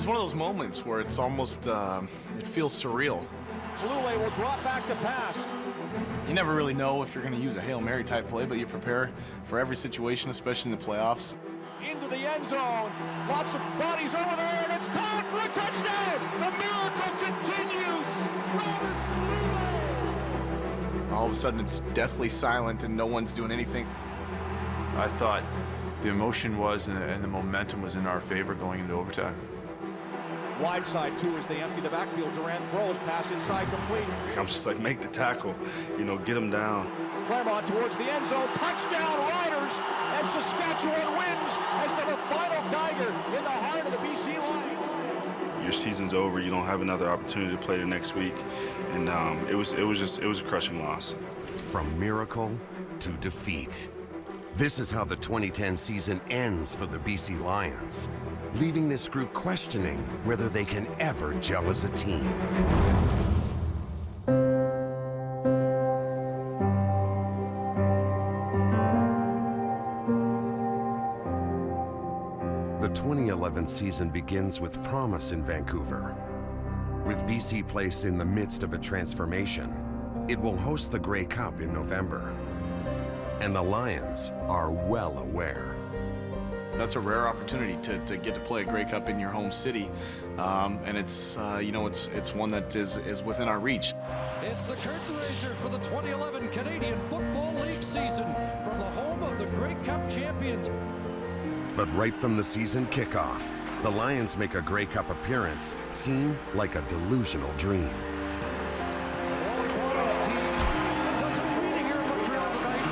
one of those moments where it's almost, it feels surreal. Blue will drop back to pass. You never really know if you're going to use a Hail Mary type play, but you prepare for every situation, especially in the playoffs. Into the end zone. Lots of bodies over there, and it's caught for a touchdown. The miracle continues. Travis Lule. All of a sudden, it's deathly silent, and no one's doing anything. I thought the emotion was and the momentum was in our favor going into overtime. Wide side, too, as they empty the backfield. Durant throws, pass inside, complete. I'm just like, make the tackle, get him down. Claremont towards the end zone, touchdown Riders, and Saskatchewan wins as the final Geiger in the heart of the BC Lions. Your season's over, you don't have another opportunity to play the next week, and it was a crushing loss. From miracle to defeat. This is how the 2010 season ends for the BC Lions, leaving this group questioning whether they can ever gel as a team. The 2011 season begins with promise in Vancouver. With BC Place in the midst of a transformation, it will host the Grey Cup in November. And the Lions are well aware. That's a rare opportunity to get to play a Grey Cup in your home city, and it's it's one that is within our reach. It's the curtain raiser for the 2011 Canadian Football League season from the home of the Grey Cup champions. But right from the season kickoff, the Lions make a Grey Cup appearance seem like a delusional dream. Wally Guano's team doesn't win here in Montreal tonight.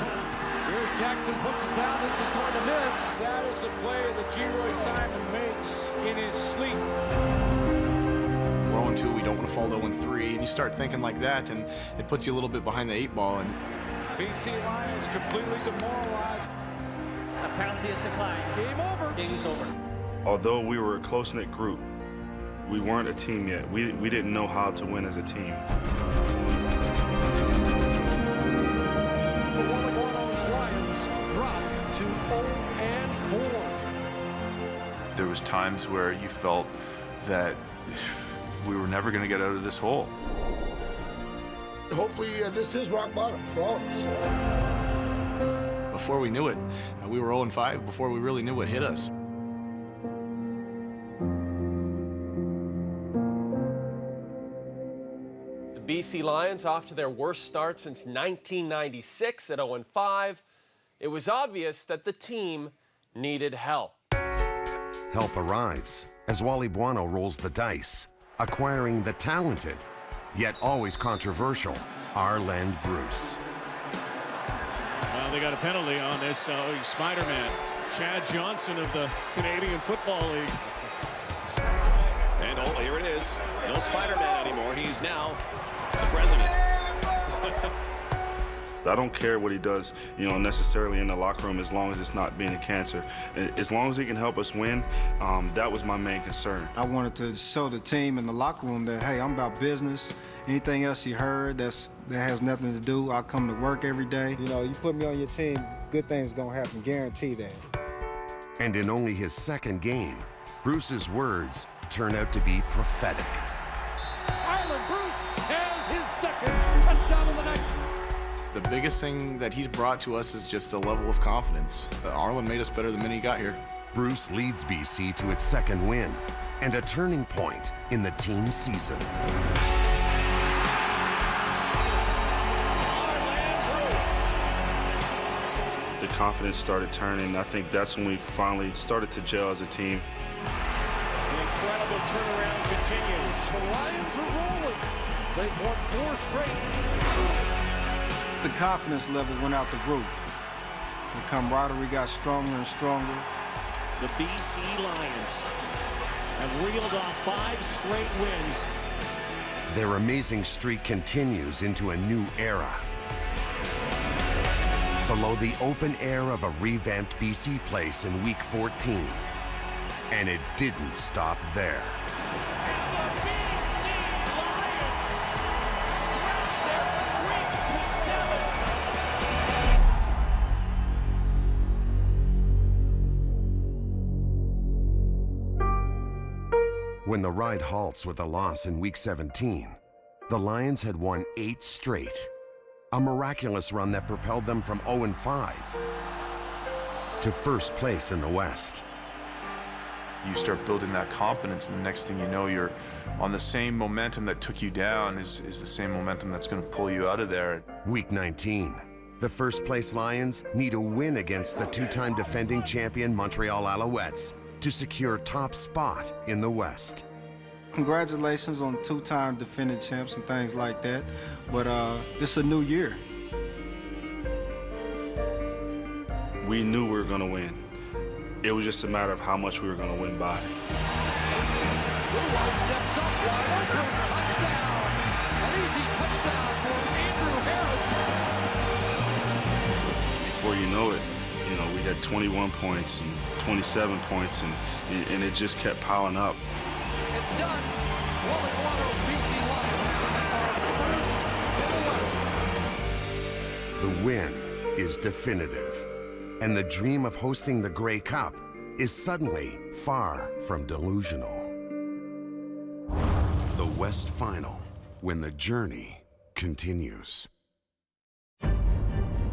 Here's Jackson, puts it down. This is going to miss. That is a play that G-Roy Simon makes in his sleep. We're 0-2, we don't want to fall to 0-3, and you start thinking like that, and it puts you a little bit behind the 8 ball. And BC Lions completely demoralized. A penalty is declined. Game over. Game is over. Although we were a close-knit group, we weren't a team yet. We didn't know how to win as a team. The Wally Guano's Lions drop to 0-4. There was times where you felt that we were never going to get out of this hole. Hopefully this is rock bottom for all of us. before we knew it, we were 0-5 before we really knew what hit us. BC Lions off to their worst start since 1996 at 0-5. It was obvious that the team needed help. Help arrives as Wally Buono rolls the dice, acquiring the talented, yet always controversial, Arland Bruce. Well, they got a penalty on this, Spider-Man. Chad Johnson of the Canadian Football League. And oh, here it is. No Spider-Man anymore. He's now the president. I don't care what he does, necessarily in the locker room, as long as it's not being a cancer. As long as he can help us win, that was my main concern. I wanted to show the team in the locker room that, hey, I'm about business. Anything else you heard that has nothing to do, I come to work every day. You put me on your team, good things gonna happen, guarantee that. And in only his second game, Bruce's words turn out to be prophetic. Arland Bruce has his second touchdown of the night. The biggest thing that he's brought to us is just a level of confidence. Arland made us better the minute he got here. Bruce leads BC to its second win and a turning point in the team's season. The confidence started turning. I think that's when we finally started to gel as a team. The incredible turnaround continues. The Lions are rolling. They've won 4 straight. The confidence level went out the roof. The camaraderie got stronger and stronger. The BC Lions have reeled off 5 straight wins. Their amazing streak continues into a new era. Below the open air of a revamped BC Place in Week 14. And it didn't stop there. When the ride halts with a loss in Week 17, the Lions had won 8 straight, a miraculous run that propelled them from 0-5 to first place in the West. You start building that confidence, and the next thing you know, you're on the same momentum that took you down is the same momentum that's going to pull you out of there. Week 19, the first place Lions need a win against the 2-time defending champion Montreal Alouettes to secure top spot in the West. Congratulations on 2-time defending champs and things like that, but it's a new year. We knew we were going to win. It was just a matter of how much we were going to win by. Blue White steps up, wide open, touchdown! An easy touchdown for Andrew Harris. Before you know it, we had 21 points and 27 points, and it just kept piling up. It's done. Rolling Waters, BC Lions are first in the West. The win is definitive, and the dream of hosting the Grey Cup is suddenly far from delusional. The West Final, when the journey continues.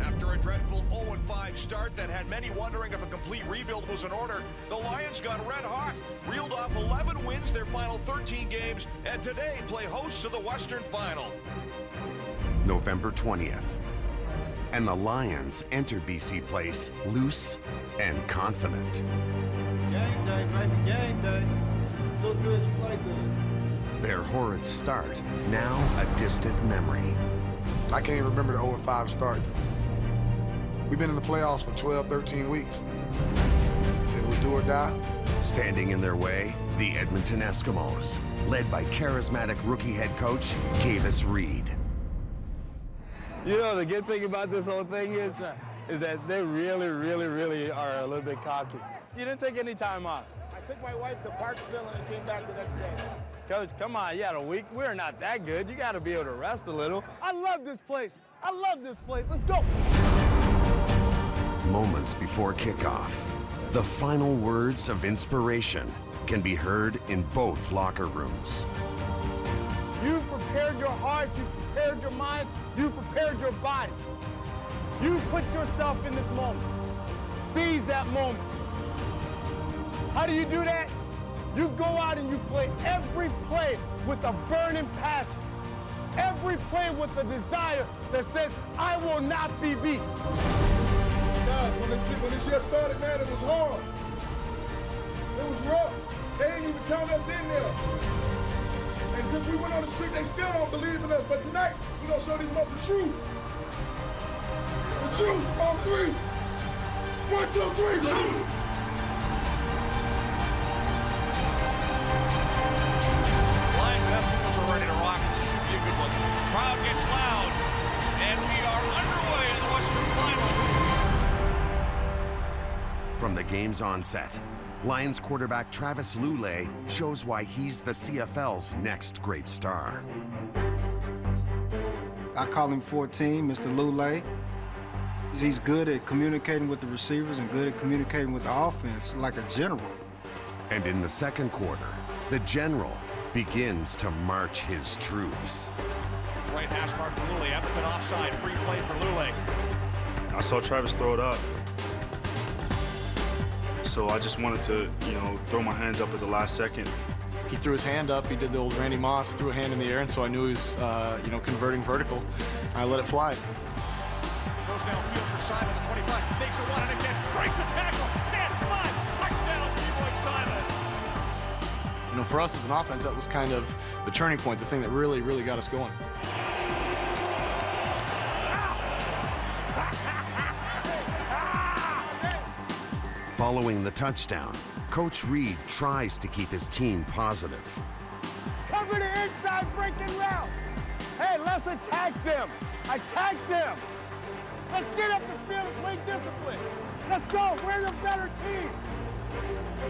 After a dreadful 0-5 start that had many wondering if a complete rebuild was in order, the Lions got red hot, reeled off 11 wins their final 13 games, and today play hosts to the Western Final. November 20th. And the Lions enter BC Place loose and confident. Game day, baby, game day. Look good, you play good. Their horrid start, now a distant memory. I can't even remember the 0-5 start. We've been in the playoffs for 12, 13 weeks. It was do or die. Standing in their way, the Edmonton Eskimos, led by charismatic rookie head coach Kavis Reed. You know, the good thing about this whole thing is that they really, really, really are a little bit cocky. You didn't take any time off. I took my wife to Parksville and I came back the next day. Coach, come on, you had a week. We're not that good. You got to be able to rest a little. I love this place. I love this place. Let's go. Moments before kickoff, the final words of inspiration can be heard in both locker rooms. You prepared your heart, you prepared your mind, you prepared your body. You put yourself in this moment. Seize that moment. How do you do that? You go out and you play every play with a burning passion. Every play with a desire that says, I will not be beat. Guys, when this year started, man, it was hard. It was rough. They didn't even count us in there. And since we went on the street, they still don't believe in us. But tonight, we're going to show these most the truth. The truth on 3. 1, 2, 3, truth. Lions Eskimos are ready to rock, and this should be a good one. Crowd gets loud, and we are underway in the Western Final. From the game's onset, Lions quarterback Travis Lulay shows why he's the CFL's next great star. I call him 14, Mr. Lulay. He's good at communicating with the receivers and good at communicating with the offense, like a general. And in the second quarter, the general begins to march his troops. Right hash mark for Lulay. Edmonton offside. Free play for Lulay. I saw Travis throw it up. So I just wanted to, throw my hands up at the last second. He threw his hand up. He did the old Randy Moss, threw a hand in the air, and so I knew he was, converting vertical. I let it fly. Goes downfield for Simon at 25. Makes a run and a catch. Breaks a tackle. 10-5. Touchdown, Leroy Simon. For us as an offense, that was kind of the turning point, the thing that really, really got us going. Following the touchdown, Coach Reed tries to keep his team positive. Cover the inside breaking route. Hey, let's attack them. Attack them. Let's get up the field and play discipline. Let's go. We're the better team.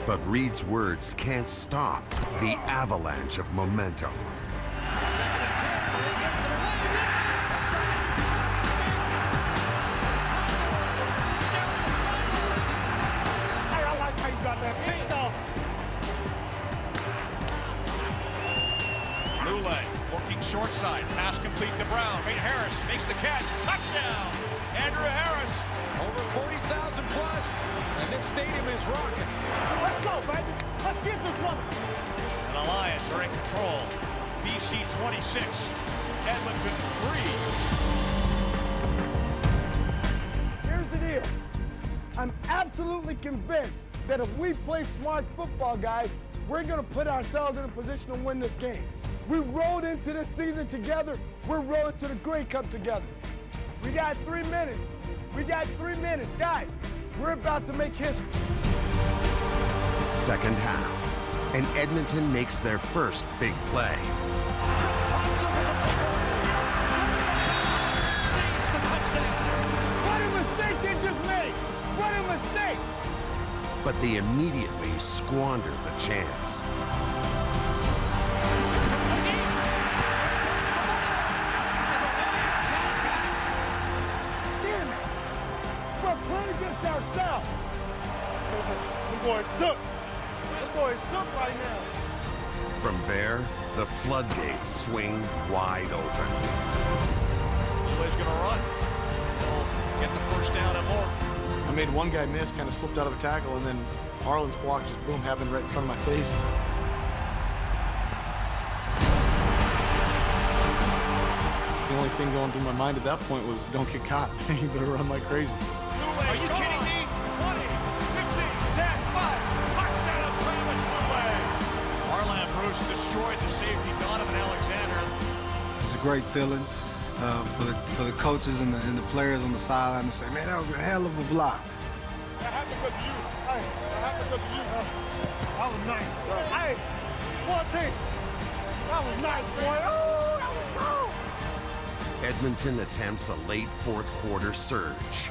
But Reed's words can't stop the avalanche of momentum. Second and 10. He gets it away. Hey, I like how you got that pick off. short side. Pass complete to Brown. Harris makes the catch. Touchdown! Andrew Harris. Over 40,000 plus, and this stadium is rocking. Let's go, baby. Let's get this one. And the Lions are in control. BC 26, Edmonton 3. Here's the deal. I'm absolutely convinced that if we play smart football, guys, we're going to put ourselves in a position to win this game. We rolled into this season together. We're rolling to the Grey Cup together. We got 3 minutes. We got 3 minutes. Guys, we're about to make history. Second half, and Edmonton makes their first big play. Chris Thompson with the tackle. Saves the touchdown. What a mistake they just made. What a mistake. But they immediately squander the chance. Damn it. We're playing against ourselves. Them boys shook. This boy's shook right now. From there, the floodgates swing wide open. Louis going to run. He'll get the first down and more. I made one guy miss, kind of slipped out of a tackle, and then Harlan's block just boom happened right in front of my face. The only thing going through my mind at that point was don't get caught. You better run like crazy. Are you kidding me? 20, 15, 10, 5. Touchdown, Travis Lulay. Arland Bruce destroyed the safety, Donovan Alexander. It's a great feeling for the coaches and the players on the sideline to say, man, that was a hell of a block. That happened because of you. Hey, that happened because of you. That was nice. Hey, 14. That was nice, boy. Oh, that was cool. Edmonton attempts a late fourth quarter surge.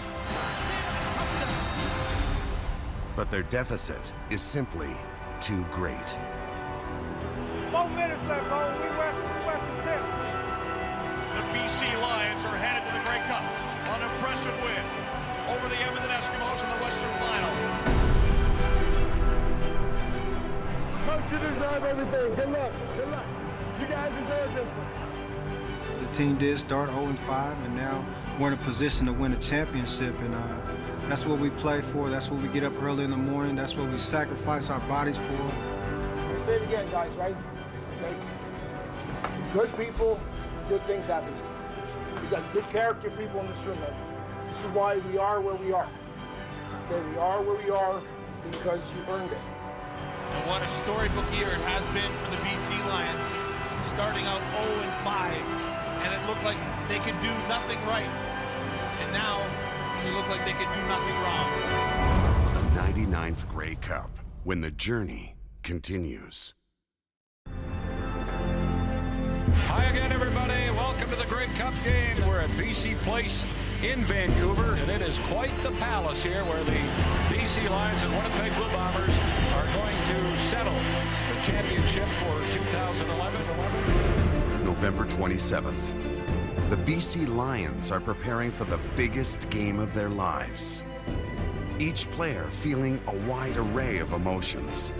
But their deficit is simply too great. 4 minutes left, bro. We Western champs. The BC Lions are headed to the Grey Cup. An impressive win over the Edmonton Eskimos in the Western Final. Coach, you deserve everything. Good luck. Good luck. You guys deserve this one. The team did start 0-5, and now we're in a position to win a championship, and that's what we play for. That's what we get up early in the morning. That's what we sacrifice our bodies for. I'm gonna say it again, guys, right? Okay? Good people, good things happen. We got good character people in this room, man. This is why we are where we are. Okay, we are where we are because you earned it. And what a storybook year it has been for the BC Lions. Starting out 0-5, and it looked like they could do nothing right. And now, they look like they could do nothing wrong. The 99th Grey Cup, when the journey continues. Hi again, everybody. Welcome to the Grey Cup game. We're at BC Place in Vancouver, and it is quite the palace here where the BC Lions and Winnipeg Blue Bombers are going to settle the championship for 2011. November 27th. The BC Lions are preparing for the biggest game of their lives. Each player feeling a wide array of emotions.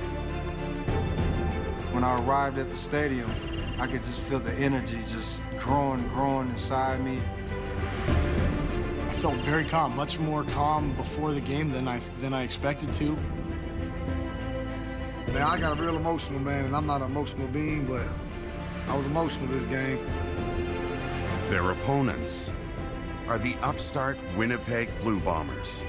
When I arrived at the stadium, I could just feel the energy just growing inside me. I felt very calm, much more calm before the game than I expected to. Man, I got real emotional, man, and I'm not an emotional being, but I was emotional this game. Their opponents are the upstart Winnipeg Blue Bombers,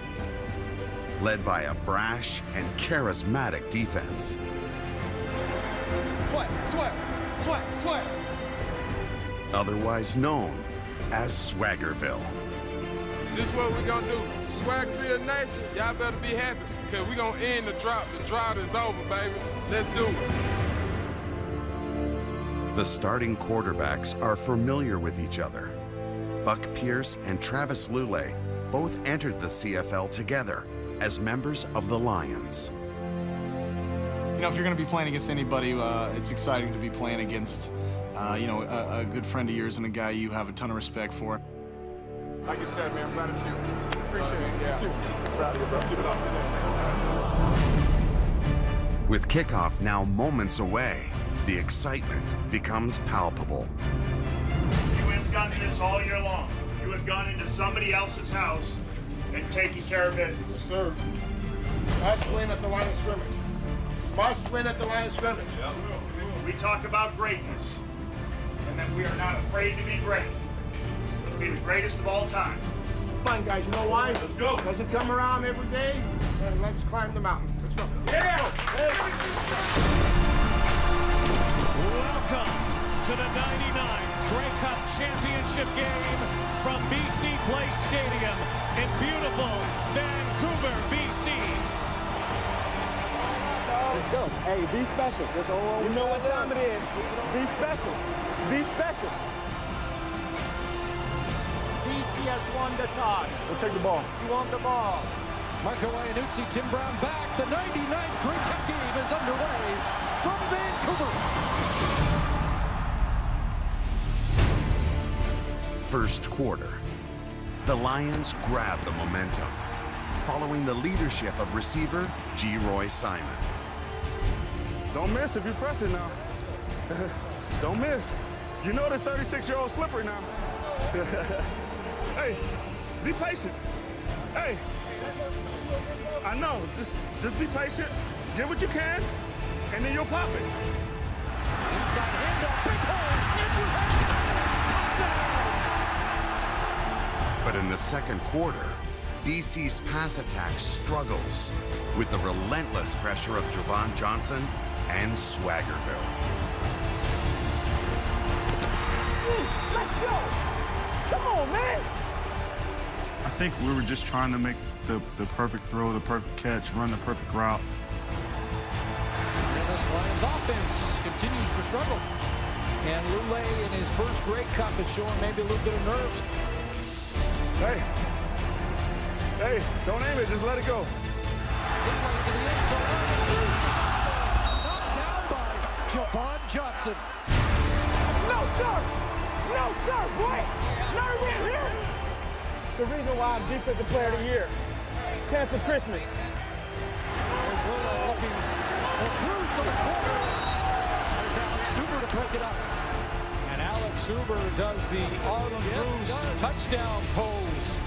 led by a brash and charismatic defense. Sweat. Otherwise known as Swaggerville. This is what we're gonna do. Swaggerville Nation, y'all better be happy, because we're gonna end the drought. The drought is over, baby. Let's do it. The starting quarterbacks are familiar with each other. Buck Pierce and Travis Lulay both entered the CFL together as members of the Lions. You know, if you're going to be playing against anybody, it's exciting to be playing against, a good friend of yours and a guy you have a ton of respect for. Like you said, man, I'm proud of you. Appreciate it. Yeah. Proud of you, bro. Keep it up. With kickoff now moments away, the excitement becomes palpable. done this all year long. You have gone into somebody else's house and taken care of business. Yes, sir. Must win at the line of scrimmage. Must win at the line of scrimmage. We talk about greatness, and that we are not afraid to be great. We'll be the greatest of all time. Fun, guys. You know why? Let's go. Doesn't come around every day. And let's climb the mountain. Let's go. Yeah! Welcome to the 99th Grey Cup Championship game from BC Place Stadium in beautiful Vancouver, BC. Let's go. Hey, be special. You know what time it is. Be special. Be special. BC has won the toss. We'll take the ball. You want the ball. Marco Iannuzzi, Tim Brown back. The 99th Grey Cup game is underway from Vancouver. First quarter. The Lions grab the momentum, following the leadership of receiver Geroy Simon. Don't miss if you press it now. Don't miss. You know this 36-year-old slippery now. Hey, be patient. Hey, I know. Just be patient. Get what you can, and then you'll pop it. Inside handoff, big hole, touchdown! But in the second quarter, BC's pass attack struggles with the relentless pressure of Javon Johnson and Swaggerville. Let's go. Come on, man. I think we were just trying to make the perfect throw, the perfect catch, run the perfect route. As this Lions offense continues to struggle. And Lule in his first Grey Cup is showing maybe a little bit of nerves. Hey, don't aim it, just let it go. Knocked down by Javon Johnson. No, sir. No, sir. What? Not around here. It's the reason why I'm Defensive Player of the Year. Cancel Christmas. There's Lule looking for Bruce on the corner. There's Alex Huber to break it up. And Alex Huber does the Arlen Bruce touchdown pose.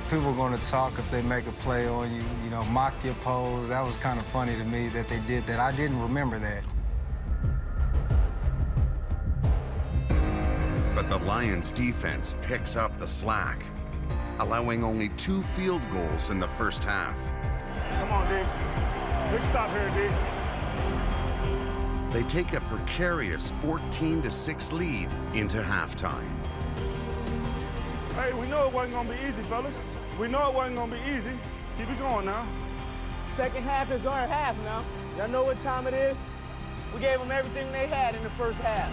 People are going to talk if they make a play on you, you know, mock your pose. That was kind of funny to me that they did that. I didn't remember that. But the Lions defense picks up the slack, allowing only 2 field goals in the first half. Come on, D. Big stop here, D. They take a precarious 14-6 lead into halftime. Hey, we know it wasn't going to be easy, fellas. We know it wasn't going to be easy. Keep it going now. Second half is our half now. Y'all know what time it is? We gave them everything they had in the first half.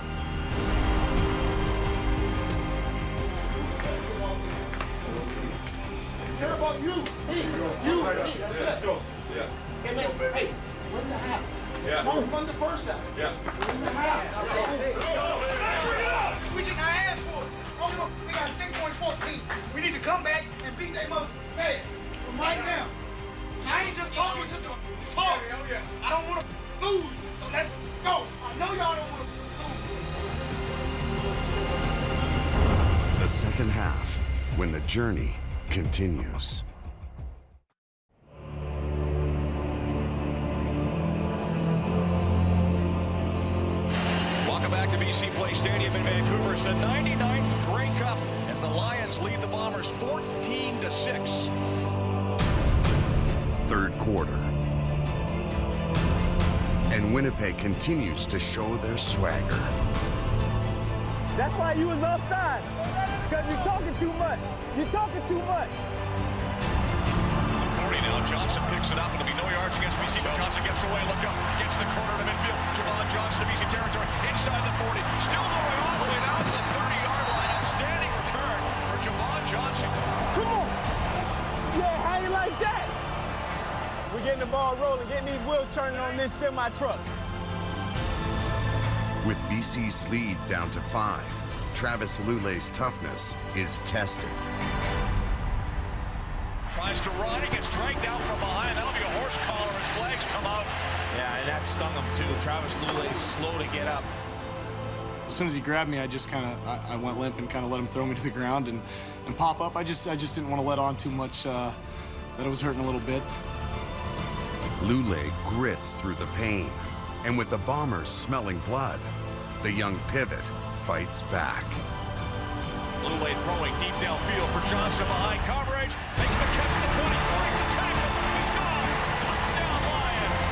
Care about you. Hey, you. Hey, that's it. Let's go. Yeah. Hey, man, hey, win the half. Yeah. No, win the first half. Yeah. Win the half. We get our ass for it. Oh, no, they got 6.14. We need to come back and beat them up. Hey, right now. I ain't just talking just to talk. I don't want to lose, so let's go. I know y'all don't want to lose. The second half, when the journey continues. Welcome back to BC Place Stadium in Vancouver. It's the 99th Grey Cup as the Lions lead the Bombers 14-6. Third quarter. And Winnipeg continues to show their swagger. That's why you was offside. Because you're talking too much. You're talking too much. 40 now. Johnson picks it up. It'll be no yards against BC, but Johnson gets away. Look up. Gets the corner of the midfield. Javon Johnson to BC territory. Inside the 40. Still going all the way down to the 30-yard line. Outstanding return for Javon Johnson. Come on. Yeah, how you like that? We're getting the ball rolling, getting these wheels turning on this semi-truck. With BC's lead down to 5, Travis Lule's toughness is tested. Tries to run. He gets dragged down from behind. That'll be a horse collar as flags come out. Yeah, and that stung him too. Travis Lule is slow to get up. As soon as he grabbed me, I just I went limp and kind of let him throw me to the ground and pop up. I just didn't want to let on too much that it was hurting a little bit. Lule grits through the pain, and with the Bombers smelling blood, the young pivot fights back. Lule throwing deep downfield for Johnson behind coverage. Makes the catch at the 20. Breaks the tackle. He's gone. Touchdown Lions.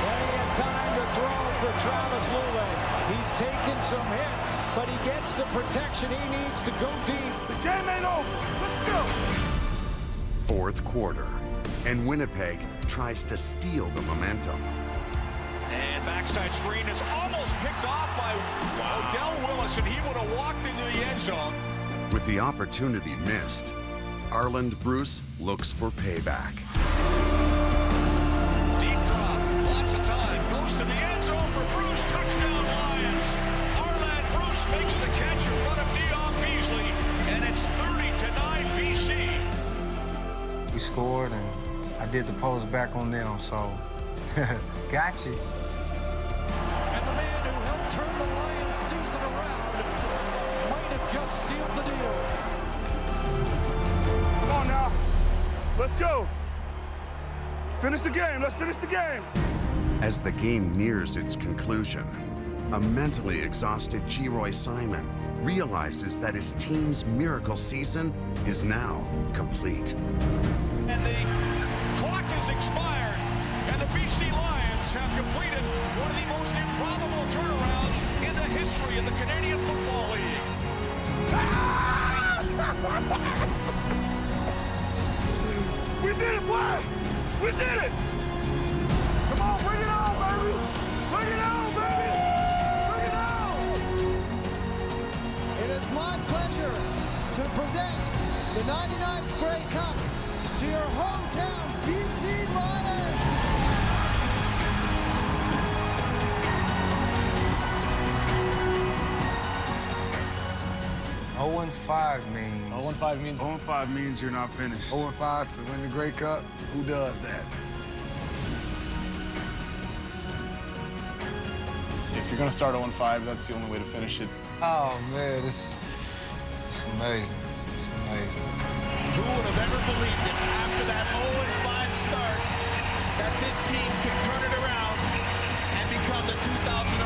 Plenty of time to throw for Travis Lule. He's taken some hits, but he gets the protection he needs to go deep. The game ain't over. Let's go. Fourth quarter, and Winnipeg tries to steal the momentum. And backside screen is almost picked off by Odell Willis, and he would have walked into the end zone. With the opportunity missed, Arland Bruce looks for payback. Deep drop, lots of time, goes to the end zone for Bruce, touchdown Lions. Arland Bruce makes the catch in front of Dion Beasley, and it's 30-9 BC. We scored, and I did the post back on them, so got you. And the man who helped turn the Lions season around might have just sealed the deal. Come on now. Let's go. Finish the game. Let's finish the game. As the game nears its conclusion, a mentally exhausted Geroy Simon realizes that his team's miracle season is now complete. And the clock has expired, and the BC Lions have completed one of the most improbable turnarounds in the history of the Canadian Football League. We did it, boy. We did it. Come on, bring it on, baby. Bring it on, baby. Bring it on. It is my pleasure to present the 99th Grey Cup to your hometown BC Lions. 0-5 means. 0-5 means. 0-5 means you're not finished. 0-5 to win the Grey Cup. Who does that? If you're gonna start 0-5, that's the only way to finish it. Oh man, it's amazing. It's amazing. Who would have ever believed it after that 0-5 start that this team could turn it around and become the 2009